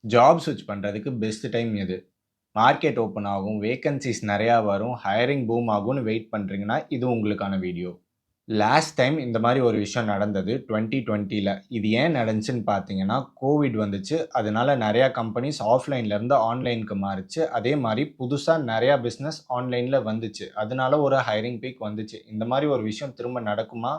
Job ஸ்விட்ச் பண்றதுக்கு best time எது? மார்க்கெட் ஓப்பன் ஆகும், வேக்கன்ஸீஸ் நெறையா வரும், ஹையரிங் பூம் ஆகும்னு வெயிட் பண்றீங்கன்னா, இது உங்களுக்கான வீடியோ. லாஸ்ட் டைம் இந்த மாரி ஒரு விஷயம் நடந்தது 2020ல. இது ஏன் நடந்துச்சுன்னு பார்த்தீங்கன்னா, கோவிட் வந்துச்சு. அதனால நெறையா கம்பெனிஸ் ஆஃப்லைன்ல இருந்து ஆன்லைனுக்கு மாறுச்சு. அதே மாரி புதுசா நெறையா பிசினஸ் ஆன்லைன்ல வந்துச்சு. அதனால ஒரு ஹையரிங் பீக் வந்துச்சு. இந்த மாரி ஒரு விஷயம் திரும்ப நடக்குமா?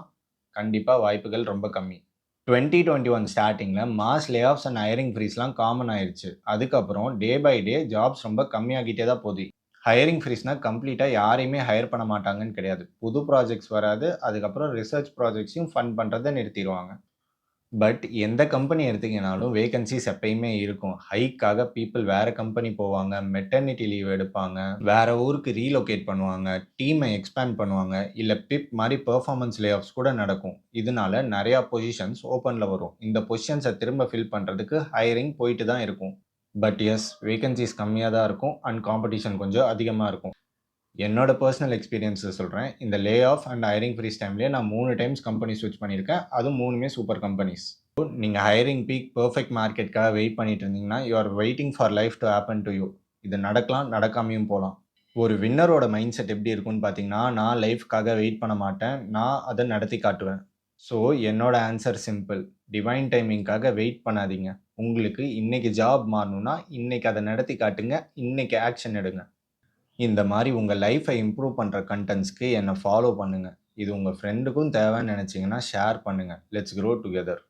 கண்டிப்பா வாய்ப்புகள் ரொம்ப கம்மி. 2021 ஸ்டார்ட்டிங்ல mass layoffs and hiring ஃப்ரீஸ்லாம் காமன் ஆயிருச்சு. அதுக்கப்புறம் டே பை டே ஜாப்ஸ் ரொம்ப கம்மியாகிட்டே தான் போது. ஹையரிங் ஃப்ரீஸ்னா கம்ப்ளீட்டா யாரையுமே ஹையர் பண்ண மாட்டாங்கன்னு கிடையாது. புது ப்ராஜெக்ட்ஸ் வராது. அதுக்கப்புறம் ரிசர்ச் ப்ராஜெக்ட்ஸையும் ஃபண்ட் பண்றத நிறுத்திருவாங்க. பட் எந்த கம்பெனி எடுத்தீங்கனாலும் வேகன்ஸீஸ் எப்பயுமே இருக்கும். ஹைக்காக பீப்பிள் வேற கம்பெனி போவாங்க. மெட்டர்னிட்டி லீவ் எடுப்பாங்க. வேற ஊருக்கு ரீலோகேட் பண்ணுவாங்க. டீம எக்ஸ்பேண்ட் பண்ணுவாங்க. இல்ல பிப் மாரி பெர்ஃபார்மன்ஸ் லே ஆஃப்ஸ் கூட நடக்கும். இதனால நெறைய பொசிஷன்ஸ் ஓப்பன்ல வரும். இந்த பொசிஷன்ஸ திரும்ப ஃபில் பண்றதுக்கு ஹையரிங் போயிட்டு தான் இருக்கும். பட் எஸ் வேகன்ஸீஸ் கம்மியா தான் இருக்கும் அண்ட் காம்படிஷன் கொஞ்சம் அதிகமா இருக்கும். என்னோட பெர்சனல் எக்ஸ்பீரியன்ஸ சொல்றேன். இந்த layoff and hiring freeze டைம்லயே நான் 3 டைம்ஸ் கம்பெனி ஸ்விட்ச் பண்ணியிருக்கேன். அதுவும் 3மே சூப்பர் கம்பெனிஸ். நீங்க ஹையரிங் பீக் பெர்ஃபெக்ட் மார்க்கெட்காக வெயிட் பண்ணிட்டு இருந்தீங்கன்னா, you are waiting for life to happen to you. இது நடக்கலாம், நடக்காமயும் போலாம். ஒரு வின்னரோட மைண்ட் செட் எப்படி இருக்கும்னு பார்த்தீங்கன்னா, நான் லைஃப்க்காக வெயிட் பண்ண மாட்டேன். நான் அத நடத்தி காட்டுவேன். ஸோ என்னோட ஆன்சர் சிம்பிள். டிவைன் டைமிங்க்காக வெயிட் பண்ணாதீங்க. உங்களுக்கு இன்னைக்கு ஜாப் மாறணும்னா, இன்னைக்கு அத நடத்தி காட்டுங்க. இன்னைக்கு ஆக்ஷன் எடுங்க. இந்த மாரி உங்க லைஃப்ப இம்ப்ரூவ் பண்ற கன்டென்ட்ஸ்க்கு என்ன ஃபாலோ பண்ணுங்க. இது உங்க ஃப்ரெண்டுக்கும் தேவைன்னு நினைச்சீங்கன்னா ஷேர் பண்ணுங்க. Let's grow together.